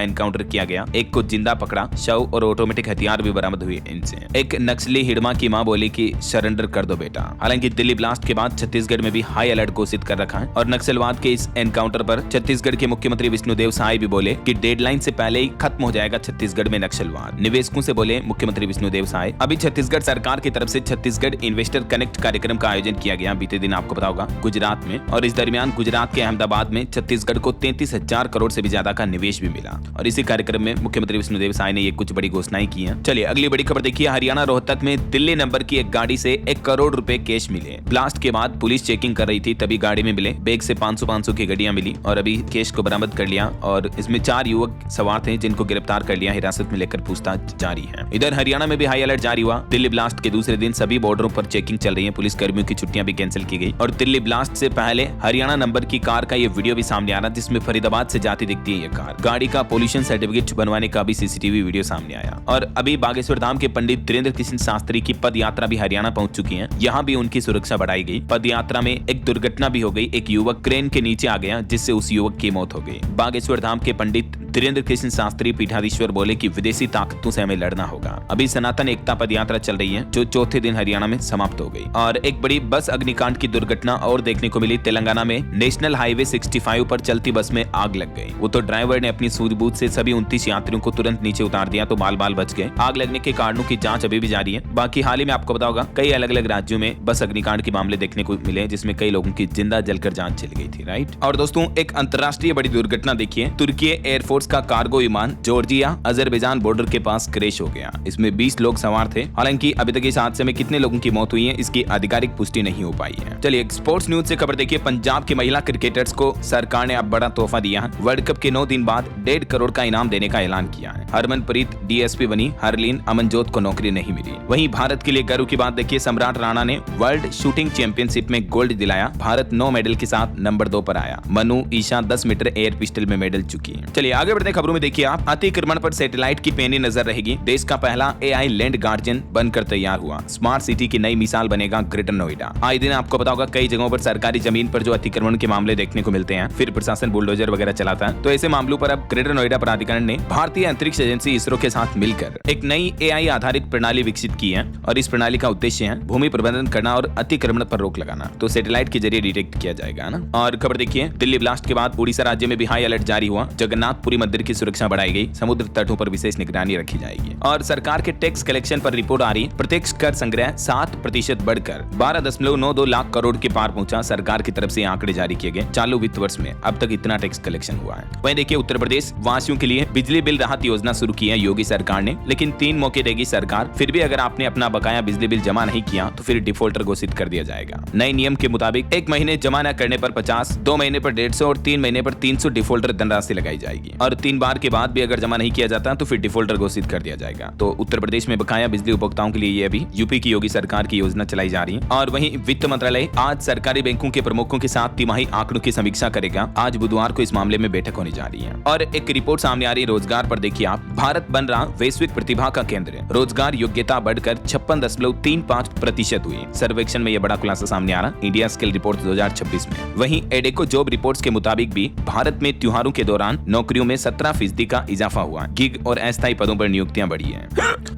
एनकाउंटर किया गया। एक को जिंदा पकड़ा, शव और ऑटोमेटिक हथियार भी बरामद हुए इनसे। एक नक्सली हिडमा की मां बोली कि सरेंडर कर दो बेटा। हालांकि दिल्ली ब्लास्ट के बाद छत्तीसगढ़ में भी हाई अलर्ट घोषित कर रखा है और नक्सलवाद के इस एनकाउंटर पर छत्तीसगढ़ के मुख्यमंत्री विष्णुदेव साय भी बोले कि डेडलाइन से पहले ही खत्म हो जाएगा छत्तीसगढ़ में नक्सलवाद। निवेशकों से बोले मुख्यमंत्री विष्णुदेव साय। अभी छत्तीसगढ़ सरकार की तरफ से छत्तीसगढ़ इन्वेस्टर कनेक्ट कार्यक्रम का आयोजन किया गया बीते दिन, आपको पता होगा, गुजरात में। और इस दरमियान गुजरात के अहमदाबाद में छत्तीसगढ़ को 33,000 करोड़ से भी ज्यादा का निवेश भी मिला और इसी कार्यक्रम में मुख्यमंत्री विष्णुदेव साय ने ये कुछ बड़ी घोषणाएं की हैं। चलिए अगली बड़ी खबर देखिए, हरियाणा रोहतक में दिल्ली नंबर की एक गाड़ी से 1 करोड़ रुपए कैश मिले। ब्लास्ट के बाद पुलिस चेकिंग कर रही थी, तभी गाड़ी में मिले बैग से 500 की गड्डियां मिली और अभी कैश को बरामद कर लिया और इसमें 4 युवक सवार थे जिनको गिरफ्तार कर लिया, हिरासत में लेकर पूछताछ जारी है। इधर हरियाणा में भी हाई अलर्ट जारी हुआ। दिल्ली ब्लास्ट के दूसरे दिन सभी बॉर्डरों पर चेकिंग चल रही है, पुलिस कर्मियों की छुट्टियां भी कैंसिल की गई और दिल्ली ब्लास्ट से पहले हरियाणा नंबर की कार का ये वीडियो भी सामने आ रहा जिसमें फरीदाबाद से जाती दिखती है ये कार। गाड़ी का पोल्यूशन सर्टिफिकेट बनवाने का भी सीसीटीवी वीडियो सामने आया। और अभी बागेश्वर धाम के पंडित धीरेन्द्र कृष्ण शास्त्री की पद यात्रा भी हरियाणा पहुंच चुकी है, यहाँ भी उनकी सुरक्षा बढ़ाई गई। पद यात्रा में एक दुर्घटना भी हो गई, एक युवक क्रेन के नीचे आ गया जिससे उस युवक की मौत हो गई। बागेश्वर धाम के पंडित धीरेन्द्र कृष्ण शास्त्री पीठाधीश्वर बोले कि विदेशी ताकतों से हमें लड़ना होगा। अभी सनातन एकता पद यात्रा चल रही है जो चौथे दिन हरियाणा में समाप्त हो गई। और एक बड़ी बस अग्निकांड की दुर्घटना और देखने को मिली। तेलंगाना में नेशनल हाईवे 65 पर चलती बस में आग लग गई। वो तो ड्राइवर ने अपनी सूझबूझ से सभी 29 यात्रियों को तुरंत नीचे उतार दिया तो बाल बाल बच गए। आग लगने के कारणों की जांच अभी भी जारी है। बाकी हाल ही में आपको पता होगा कई अलग अलग राज्यों में बस अग्निकांड के मामले देखने को मिले जिसमें कई लोगों की जिंदा जलकर जान चली गई थी, राइट। और दोस्तों एक अंतर्राष्ट्रीय बड़ी दुर्घटना देखिए, तुर्की एयरफोर्स का कार्गो विमान जॉर्जिया अजरबैजान बॉर्डर के पास क्रैश हो गया। इसमें 20 लोग सवार थे। हालांकि अभी तक इस हादसे में कितने लोगों की मौत हुई है इसकी आधिकारिक पुष्टि नहीं हो पाई है। चलिए स्पोर्ट्स न्यूज से खबर देखिए, पंजाब की महिला क्रिकेटर्स को सरकार ने अब बड़ा तोहफा दिया है। वर्ल्ड कप के 9 दिन बाद 1.5 करोड़ का इनाम देने का ऐलान किया है। हरमनप्रीत डीएसपी बनी, हरलीन अमनजोत को नौकरी नहीं मिली। वहीं भारत के लिए गर्व की बात देखिए, सम्राट राणा ने वर्ल्ड शूटिंग चैंपियनशिप में गोल्ड दिलाया। भारत 9 मेडल के साथ नंबर 2 पर आया। Manu Esha 10 metre air pistol में मेडल चुकी है। चलिए आगे बढ़ते खबरों में देखिए आप, अतिक्रमण पर सैटेलाइट की पैनी नजर रहेगी। देश का पहला एआई लैंड गार्जियन बनकर तैयार हुआ। स्मार्ट सिटी की नई मिसाल बनेगा ग्रेटर नोएडा। आए दिन आपको पता होगा कई जगहों पर सरकारी जमीन पर जो अतिक्रमण के मामले देखने को मिलते हैं, फिर प्रशासन बुलडोजर वगैरह चलाता है। तो ऐसे मामलों पर अब ग्रेटर नोएडा प्राधिकरण ने भारतीय अंतरिक्ष एजेंसी इसरो के साथ मिलकर एक नई एआई आधारित प्रणाली विकसित की है और इस प्रणाली का उद्देश्य है भूमि प्रबंधन करना और अतिक्रमण पर रोक लगाना। तो सैटेलाइट के जरिए डिटेक्ट किया जाएगा ना। और खबर देखिए, दिल्ली ब्लास्ट के बाद उड़ीसा राज्य में भी हाई अलर्ट जारी हुआ। जगन्नाथपुरी मंदिर की सुरक्षा बढ़ाई गई। समुद्र तटों पर विशेष निगरानी रखी जाएगी। और सरकार के टैक्स कलेक्शन पर रिपोर्ट आ रही, प्रत्यक्ष कर संग्रह 7% बढ़कर 12.92 लाख करोड़ के पार पहुंचा। सरकार की तरफ से आंकड़े जारी किए गए। चालू वित्त वर्ष में अब तक इतना टैक्स कलेक्शन हुआ है। वहीं देखिए उत्तर प्रदेश वासियों के लिए बिजली बिल राहत योजना शुरू की है योगी सरकार ने, लेकिन 3 मौके देगी सरकार। फिर भी अगर आपने अपना बकाया बिजली बिल जमा नहीं किया तो फिर डिफॉल्टर घोषित कर दिया जाएगा। नए नियम के मुताबिक 1 महीने जमा न करने पर 50, 2 महीने पर 150 और 3 महीने पर 300 डिफॉल्टर धनराशि लगाई जाएगी। और 3 बार के बाद भी अगर जमा नहीं किया जाता तो फिर डिफॉल्टर घोषित कर दिया जाएगा। तो उत्तर प्रदेश में बकाया बिजली उपभोक्ताओं के लिए ये अभी यूपी की योगी सरकार की योजना चलाई जा रही है। और वहीं वित्त मंत्रालय आज सरकारी बैंकों के प्रमुखों के साथ तिमाही आंकड़ों की समीक्षा करेगा। आज बुधवार को इस मामले में बैठक होने जा रही है। और एक रिपोर्ट सामने आ रही है रोजगार पर देखिए आप, भारत बन रहा वैश्विक प्रतिभा का केंद्र। रोजगार योग्यता बढ़कर 56.35% हुई। सर्वेक्षण में यह बड़ा खुलासा सामने आ रहा इंडिया स्किल रिपोर्ट 2026 में। वहीं एडेको जॉब रिपोर्ट्स के मुताबिक भी भारत में त्योहारों के दौरान नौकरियों में 17% का इजाफा हुआ। गिग और अस्थायी पदों पर नियुक्तियां बढ़ी है।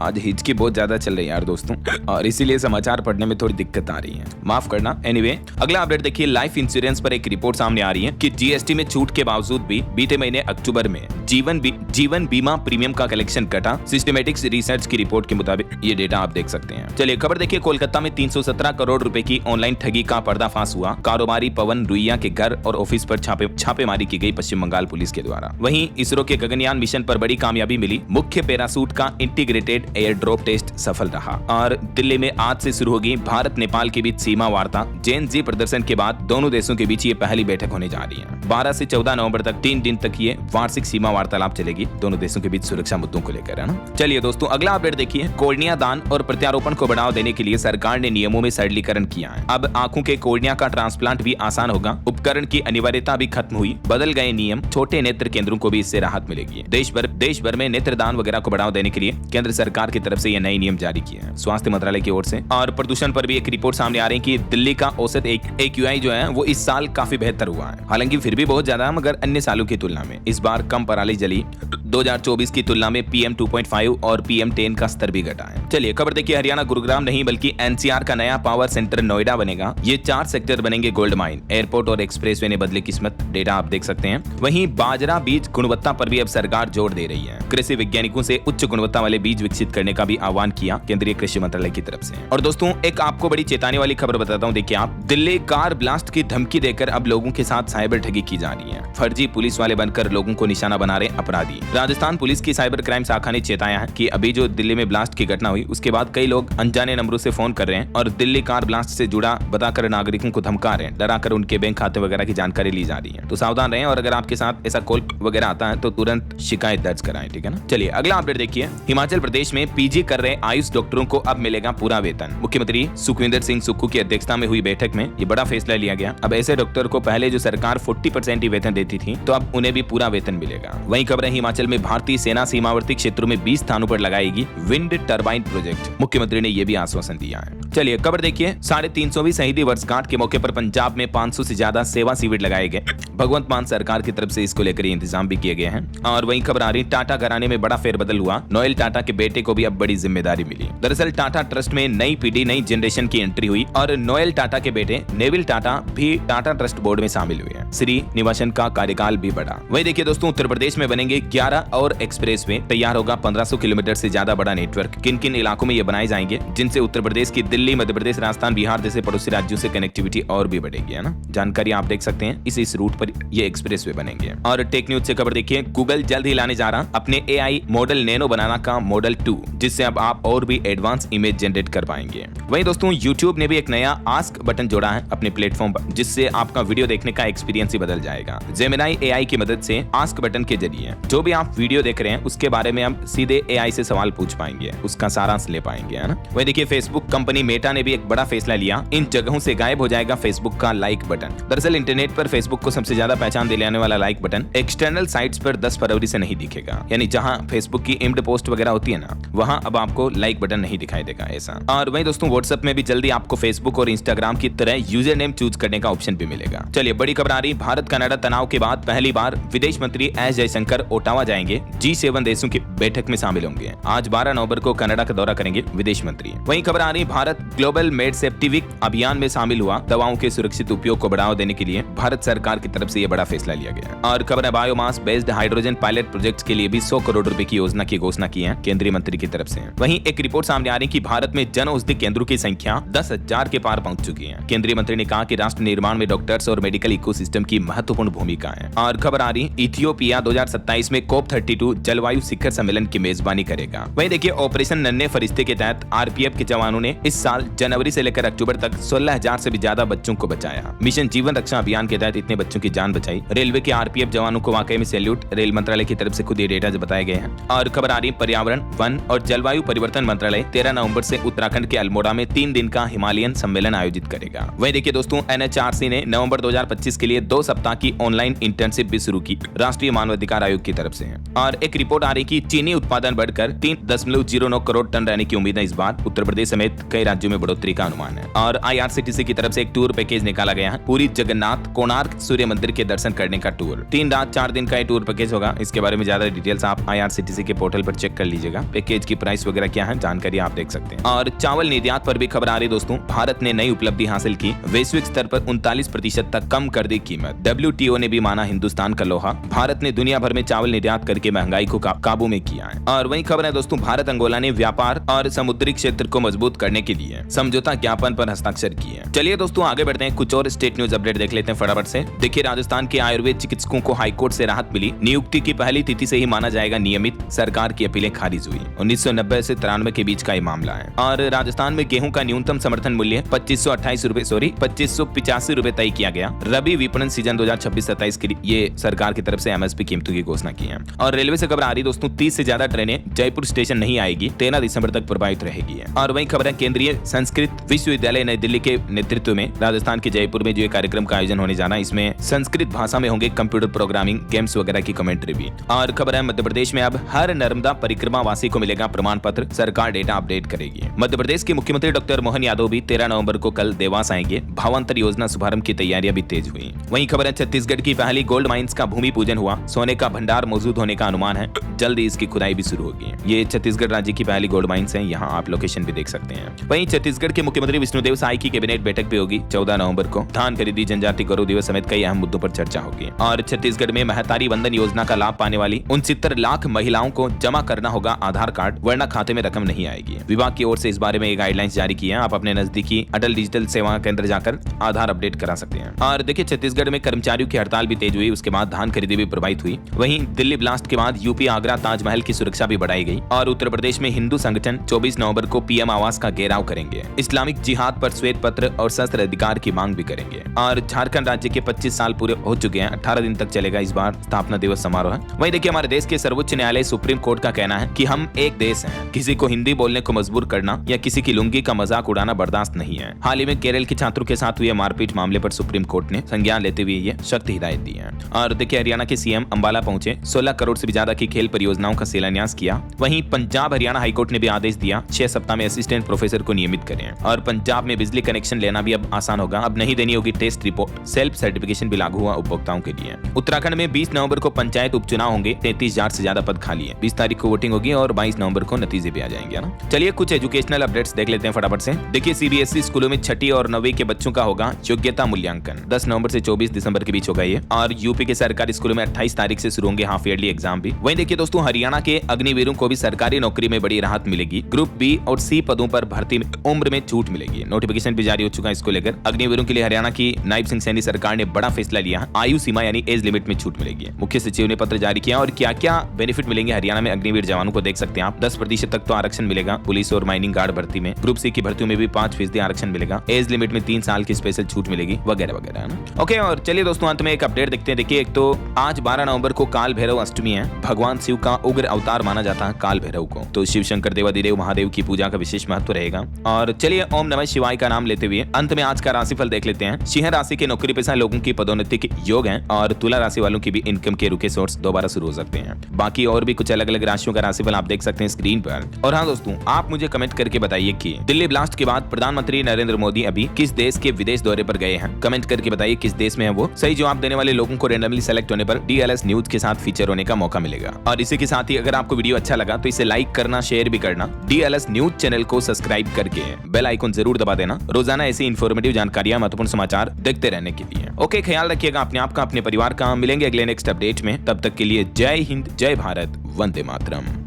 आज हिचकी बहुत ज्यादा चल रही है यार दोस्तों, और इसीलिए समाचार पढ़ने में थोड़ी दिक्कत आ रही है, माफ करना। एनीवे अगला अपडेट देखिए, लाइफ इंश्योरेंस पर एक रिपोर्ट सामने आ रही है कि जीएसटी में छूट के बावजूद भी बीते महीने अक्टूबर में जीवन बीमा प्रीमियम का कलेक्शन घटा। सिस्टमैटिक्स रिसर्च की रिपोर्ट के मुताबिक ये डेटा आप देख सकते हैं। चलिए खबर देखिए, कोलकाता में 317 करोड़ रुपए की ऑनलाइन ठगी का पर्दाफाश हुआ। कारोबारी पवन रुइया के घर और ऑफिस पर छापेमारी की गई पश्चिम बंगाल पुलिस के द्वारा। वहीं इसरो के गगनयान मिशन पर बड़ी कामयाबी मिली। मुख्य पैरासूट का इंटीग्रेटेड एयर ड्रॉप टेस्ट सफल रहा। और दिल्ली में आज से शुरू होगी भारत नेपाल के बीच सीमा वार्ता। जेन जी प्रदर्शन के बाद दोनों देशों के बीच ये पहली बैठक होने जा रही है। 12 से 14 नवंबर तक 3 दिन तक ये वार्षिक सीमा वार्तालाप चलेगी दोनों देशों के बीच सुरक्षा मुद्दों को लेकर, है ना। चलिए दोस्तों, अगला अपडेट देखिए। कॉर्निया दान और प्रत्यारोपण को बढ़ावा देने के लिए सरकार ने नियमों में सरलीकरण किया है। अब आंखों के कॉर्निया का ट्रांसप्लांट भी आसान होगा। उपकरण की अनिवार्यता भी खत्म हुई। बदल गए नियम। छोटे नेत्र केंद्रों को भी इससे राहत मिलेगी। देश भर में नेत्रदान वगैरह को बढ़ावा देने के लिए केंद्र सरकार की तरफ से ये नए नियम जारी किए हैं स्वास्थ्य मंत्रालय की ओर से। और प्रदूषण पर भी एक रिपोर्ट सामने आ रही है कि दिल्ली का औसत AQI जो है वो इस साल काफी बेहतर हुआ है। हालांकि फिर भी बहुत ज्यादा, मगर अन्य सालों की तुलना में इस बार कम पराली जली। 2024 की तुलना में PM 2.5 और PM 10 का स्तर भी घटा है। चलिए खबर देखिए, हरियाणा गुरुग्राम नहीं बल्कि NCR का नया पावर सेंटर नोएडा बनेगा। ये 4 सेक्टर बनेंगे गोल्ड माइन। एयरपोर्ट और एक्सप्रेसवे ने बदली किस्मत। डेटा आप देख सकते हैं। वहीं बाजरा बीज गुणवत्ता पर भी अब सरकार जोर दे रही है। कृषि वैज्ञानिकों से उच्च गुणवत्ता वाले बीज विकसित करने का भी आह्वान किया केंद्रीय कृषि मंत्रालय की तरफ से। और दोस्तों, एक आपको बड़ी चेतावनी वाली खबर बताता हूं। देखिए आप, दिल्ली कार ब्लास्ट की धमकी देकर अब लोगों के साथ साइबर ठगी की जा रही है। फर्जी पुलिस वाले बनकर लोगों को निशाना बना रहे अपराधी। राजस्थान पुलिस की साइबर क्राइम शाखा ने चेताया है कि अभी जो दिल्ली में ब्लास्ट की घटना हुई उसके बाद कई लोग अनजाने नंबरों से फोन कर रहे हैं और दिल्ली कार ब्लास्ट से जुड़ा बताकर नागरिकों को धमका रहे हैं, डराकर उनके बैंक खाते वगैरह की जानकारी ली जा रही है। तो सावधान रहें और अगर आपके साथ ऐसा कॉल वगैरह आता है तो तुरंत शिकायत दर्ज कराएं, ठीक है ना। चलिए अगला अपडेट देखिए। हिमाचल प्रदेश में PG कर रहे आयुष डॉक्टरों को अब मिलेगा पूरा वेतन। मुख्यमंत्री सुखविंदर सिंह सुक्खू की अध्यक्षता में हुई बैठक में ये बड़ा फैसला लिया गया। अब ऐसे डॉक्टर को पहले जो सरकार 40% ही वेतन देती थी, तो अब उन्हें भी पूरा वेतन मिलेगा। वहीं खबर है, हिमाचल में भारतीय सेना सीमावर्ती क्षेत्रों में 20 स्थानों पर लगाएगी विंड टर्बाइन प्रोजेक्ट। मुख्यमंत्री ने यह भी आश्वासन दिया है। चलिए खबर देखिए। 350वीं शहीदी वर्षगांठ के मौके पर पंजाब में 500 से ज्यादा सेवा शिविर लगाए गए। भगवंत मान सरकार की तरफ से इसको लेकर इंतजाम भी किए गए हैं। और वहीं खबर आ रही, टाटा घराने में बड़ा फेरबदल हुआ। नोएल टाटा के बेटे को भी अब बड़ी जिम्मेदारी मिली। दरअसल टाटा ट्रस्ट में नई पीढ़ी, नई जनरेशन की एंट्री हुई और नोएल टाटा के बेटे नेविल टाटा भी टाटा ट्रस्ट बोर्ड में शामिल हुए हैं। श्री निवासन का कार्यकाल भी बढ़ा। वहीं देखिए दोस्तों, उत्तर प्रदेश में बनेंगे 11 और एक्सप्रेसवे। तैयार होगा 1500 किलोमीटर से ज्यादा बड़ा नेटवर्क। किन किन इलाकों में ये बनाए जाएंगे, जिनसे उत्तर प्रदेश की दिल्ली, मध्य प्रदेश, राजस्थान, बिहार जैसे पड़ोसी राज्यों से कनेक्टिविटी और भी बढ़ेगी, है ना। जानकारी आप देख सकते हैं। इस रूट पर ये एक्सप्रेसवे बनेंगे। और टेक न्यूज से खबर देखिए, गूगल जल्द ही लाने जा रहा अपने AI मॉडल नैनो बनाना का मॉडल 2, जिससे अब आप और भी एडवांस इमेज जनरेट कर पाएंगे। वहीं दोस्तों, YouTube ने भी एक नया आस्क बटन जोड़ा है अपने प्लेटफॉर्म पर, जिससे आपका वीडियो देखने का एक्सपीरियंस ही बदल जाएगा। जेमिनी AI की मदद से आस्क बटन के जरिए जो भी आप वीडियो देख रहे हैं उसके बारे में आप सीधे AI से सवाल पूछ पाएंगे, उसका सारांश ले पाएंगे, है ना। वहीं देखिए, फेसबुक कंपनी मेटा ने भी एक बड़ा फैसला लिया। इन जगहों से गायब हो जाएगा फेसबुक का लाइक बटन। दरअसल इंटरनेट पर फेसबुक को सबसे ज्यादा पहचान दिलाने वाला लाइक बटन एक्सटर्नल साइट्स पर 10 फरवरी से नहीं दिखेगा। यानी जहां फेसबुक की इम्ड पोस्ट वगैरह होती है ना, वहां अब आपको लाइक बटन नहीं दिखाई देगा ऐसा। और वहीं दोस्तों, व्हाट्सएप में भी जल्दी आपको फेसबुक और इंस्टाग्राम की तरह यूजर नेम चूज करने का ऑप्शन भी मिलेगा। चलिए बड़ी खबर आ रही, भारत कनाडा तनाव के बाद पहली बार विदेश मंत्री एस जयशंकर ओटावा जाएंगे। G7 देशों की बैठक में शामिल होंगे। आज 12 नवंबर को कनाडा का दौरा करेंगे विदेश मंत्री। वहीं खबर आ रही, Bharat global med safety week अभियान में शामिल हुआ। दवाओं के सुरक्षित उपयोग को बढ़ावा देने के लिए भारत सरकार की तरफ से यह बड़ा फैसला लिया गया। और खबर है, biomass based hydrogen pilot project के लिए भी 100 करोड़ रुपए की योजना की घोषणा की है केंद्रीय मंत्री की तरफ से। वहीं एक रिपोर्ट सामने आ रही कि भारत में जन औषधि केंद्रों की संख्या 10,000 के पार पहुंच चुकी है। केंद्रीय मंत्री ने कहा कि राष्ट्र निर्माण में डॉक्टर्स और मेडिकल इकोसिस्टम की महत्वपूर्ण भूमिका है। और खबर आ रही, इथियोपिया 2027 में COP32 जलवायु शिखर सम्मेलन की मेजबानी करेगा। वहीं देखिए, ऑपरेशन नन्हे फरिश्ते के तहत RPF के जवानों ने इस साल जनवरी से लेकर अक्टूबर तक 16,000 से भी ज्यादा बच्चों को बचाया। मिशन जीवन रक्षा अभियान के तहत इतने बच्चों की जान बचाई। रेलवे के RPF जवानों को वाकई में सैल्यूट। रेल मंत्रालय की तरफ से खुद ये डेटा बताए गए हैं। और खबर आ रही, पर्यावरण, वन और जलवायु परिवर्तन मंत्रालय 13 नवंबर से उत्तराखंड के अल्मोड़ा में 3 दिन का हिमालयन सम्मेलन आयोजित करेगा। वहीं देखिए दोस्तों, NHRC ने नवंबर 2025 के लिए 2 सप्ताह की ऑनलाइन इंटर्नशिप भी शुरू की राष्ट्रीय मानवाधिकार आयोग की तरफ से। और एक रिपोर्ट आ रही कि चीनी उत्पादन बढ़कर 3.09 करोड़ टन रहने की उम्मीद है इस बार। उत्तर प्रदेश समेत कई राज्यों राज्यों में बढ़ोतरी का अनुमान है। और IRCTC की तरफ से एक टूर पैकेज निकाला गया है, पूरी जगन्नाथ कोणार्क सूर्य मंदिर के दर्शन करने का टूर। 3 रात 4 दिन का ये टूर पैकेज होगा। इसके बारे में ज्यादा डिटेल्स आप IRCTC के पोर्टल पर चेक कर लीजिएगा। पैकेज की प्राइस वगैरह क्या है जानकारी आप देख सकते हैं। और चावल निर्यात पर भी खबर आ रही दोस्तों, भारत ने नई उपलब्धि हासिल की, वैश्विक स्तर पर 39% तक कम कर दी कीमत। WTO ने भी माना हिंदुस्तान का लोहा, भारत ने दुनिया भर में चावल निर्यात करके महंगाई को काबू में किया है। और वही खबर है दोस्तों, भारत अंगोला ने व्यापार और समुद्री क्षेत्र को मजबूत करने के लिए समझौता ज्ञापन पर हस्ताक्षर किए। चलिए दोस्तों आगे बढ़ते हैं, कुछ और स्टेट न्यूज अपडेट देख लेते हैं फटाफट से। देखिए, राजस्थान के आयुर्वेद चिकित्सकों को हाईकोर्ट से राहत मिली, नियुक्ति की पहली तिथि से ही माना जाएगा नियमित, सरकार की अपीलें खारिज हुई। 1990 से 93 के बीच का ये मामला है। और राजस्थान में गेहूं का न्यूनतम समर्थन मूल्य 2585 रुपए तय किया गया। रबी विपणन सीजन 2026-27 के लिए ये सरकार की तरफ से MSP कीमतों की घोषणा की है। और रेलवे से खबर आ रही दोस्तों, 30 से ज्यादा ट्रेनें जयपुर स्टेशन नहीं आएगी, 13 दिसंबर तक प्रभावित रहेगी। और वही खबर है, केंद्रीय संस्कृत विश्वविद्यालय नई दिल्ली के नेतृत्व में राजस्थान के जयपुर में जो कार्यक्रम का आयोजन होने जाना, इसमें संस्कृत भाषा में होंगे कंप्यूटर प्रोग्रामिंग, गेम्स वगैरह की कमेंट्री भी। और खबर है, मध्य प्रदेश में अब हर नर्मदा परिक्रमा वासी को मिलेगा प्रमाण पत्र, सरकार डेटा अपडेट करेगी। मध्य प्रदेश के मुख्यमंत्री डॉक्टर मोहन यादव भी 13 नवंबर को कल देवास आएंगे। भावांतर योजना शुभारंभ की तैयारियां भी तेज हुई। वहीं खबर है, छत्तीसगढ़ की पहली गोल्ड माइंस का भूमि पूजन हुआ, सोने का भंडार मौजूद होने का अनुमान है, जल्दी इसकी खुदाई भी शुरू होगी। ये छत्तीसगढ़ राज्य की पहली गोल्ड माइंस है, यहाँ आप लोकेशन भी देख सकते हैं। वहीं छत्तीसगढ़ के मुख्यमंत्री विष्णुदेव साय की कैबिनेट बैठक भी होगी 14 नवंबर को। धान खरीदी, जनजाति गौरव दिवस समेत कई अहम मुद्दों पर चर्चा होगी। और छत्तीसगढ़ में महतारी वंदन योजना का लाभ पाने वाली 69 लाख महिलाओं को जमा करना होगा आधार कार्ड, वरना खाते में रकम नहीं आएगी। विभाग की ओर से इस बारे में गाइडलाइंस जारी की है, आप अपने नजदीकी अटल डिजिटल सेवा केंद्र जाकर आधार अपडेट करा सकते हैं। और देखिए, छत्तीसगढ़ में कर्मचारियों की हड़ताल भी तेज हुई, उसके बाद धान खरीदी भी प्रभावित हुई। वहीं दिल्ली ब्लास्ट के बाद यूपी आगरा ताजमहल की सुरक्षा भी बढ़ाई गई। और उत्तर प्रदेश में हिंदू संगठन 24 नवंबर को PM आवास का घेराव करेंगे, इस्लामिक जिहाद पर श्वेत पत्र और शस्त्र अधिकार की मांग भी करेंगे। और झारखंड राज्य के 25 साल पूरे हो चुके हैं, 18 दिन तक चलेगा इस बार स्थापना दिवस समारोह। वहीं देखिए, हमारे देश के सर्वोच्च न्यायालय सुप्रीम कोर्ट का कहना है कि हम एक देश हैं, किसी को हिंदी बोलने को मजबूर करना या किसी की लुंगी का मजाक उड़ाना बर्दाश्त नहीं है। हाल ही में केरल के छात्रों के साथ हुए मारपीट मामले पर सुप्रीम कोर्ट ने संज्ञान लेते हुए ये सख्त हिदायत दी है। और देखिए, हरियाणा के CM अंबाला पहुंचे, 16 करोड़ से भी ज्यादा की खेल परियोजनाओं का शिलान्यास किया। वहीं पंजाब हरियाणा हाईकोर्ट ने भी आदेश दिया 6 सप्ताह में असिस्टेंट प्रोफेसर को नियमित करें। और पंजाब में बिजली कनेक्शन लेना भी अब आसान होगा, अब नहीं देनी होगी टेस्ट रिपोर्ट, सेल्फ सर्टिफिकेशन भी लागू हुआ उपभोक्ताओं के लिए। उत्तराखंड में 20 नवंबर को पंचायत उपचुनाव होंगे, 33,000 से ज्यादा पद खाली है। 20 तारीख को वोटिंग होगी और 22 नवंबर को नतीजे भी आ जाएंगे ना। चलिए कुछ एजुकेशनल अपडेट्स देख लेते हैं फटाफट से। देखिए, CBSE स्कूलों में 6ठी और 9वीं के बच्चों का होगा योग्यता मूल्यांकन, 10 नवंबर से 24 दिसंबर के बीच होगा ये। और यूपी के सरकारी स्कूलों में 28 तारीख से शुरू होंगे हाफ ईयरली एग्जाम भी। वहीं देखिए दोस्तों, हरियाणा के अग्निवीरों को भी सरकारी नौकरी में बड़ी राहत मिलेगी, ग्रुप B और C पदों पर भर्ती में उम्र में छूट मिलेगी। नोटिफिकेशन भी जारी हो चुका है इसको लेकर। अग्निवीरों के लिए हरियाणा की नायब सिंह सैनी सरकार ने बड़ा फैसला लिया, आयु सीमा यानी एज लिमिट में छूट मिलेगी। मुख्य सचिव ने पत्र जारी किया और क्या क्या बेनिफिट मिलेंगे हरियाणा में अग्निवीर जवानों को देख सकते हैं आप। 10% तक तो आरक्षण मिलेगा पुलिस और माइनिंग गार्ड भर्ती में, ग्रुप C की भर्तियों में भी 5% आरक्षण मिलेगा, एज लिमिट में 3 साल की स्पेशल छूट मिलेगी वगैरह वगैरह है ना। ओके, और चलिए दोस्तों अंत में एक अपडेट देखते हैं। देखिए, एक तो आज 12 नवंबर को काल भैरव अष्टमी है, भगवान शिव का उग्र अवतार माना जाता है काल भैरव को, तो शिव शंकर देवादिदेव महादेव की पूजा का विशेष महत्व रहेगा। और चलिए ओम नमः शिवाय का नाम लेते हुए अंत में आज का राशिफल देख लेते हैं। सिंह राशि के नौकरी पेशा लोगों की पदोन्नति के योग हैं और तुला राशि वालों की भी इनकम के रुके सोर्स दोबारा शुरू हो सकते हैं। बाकी और भी कुछ अलग अलग राशियों का राशिफल आप देख सकते हैं स्क्रीन पर। और हाँ दोस्तों, आप मुझे कमेंट करके बताइए कि दिल्ली ब्लास्ट के बाद प्रधानमंत्री नरेंद्र मोदी अभी किस देश के विदेश दौरे पर गए हैं। कमेंट करके बताइए किस देश में है वो। सही जवाब देने वाले लोगों को रेंडमली सेलेक्ट होने पर DLS न्यूज के साथ फीचर होने का मौका मिलेगा। और इसी के साथ ही अगर आपको वीडियो अच्छा लगा तो इसे लाइक करना, शेयर भी करना, DLS न्यूज चैनल को सब्सक्राइब करके बेल आइकन जरूर दबा देना, रोजाना ऐसी इन्फॉर्मेटिव जानकारियां, महत्वपूर्ण समाचार देखते रहने के लिए। ओके, ख्याल रखिएगा अपने आप का, अपने परिवार का। मिलेंगे अगले नेक्स्ट अपडेट में, तब तक के लिए जय हिंद, जय भारत, वंदे मातरम।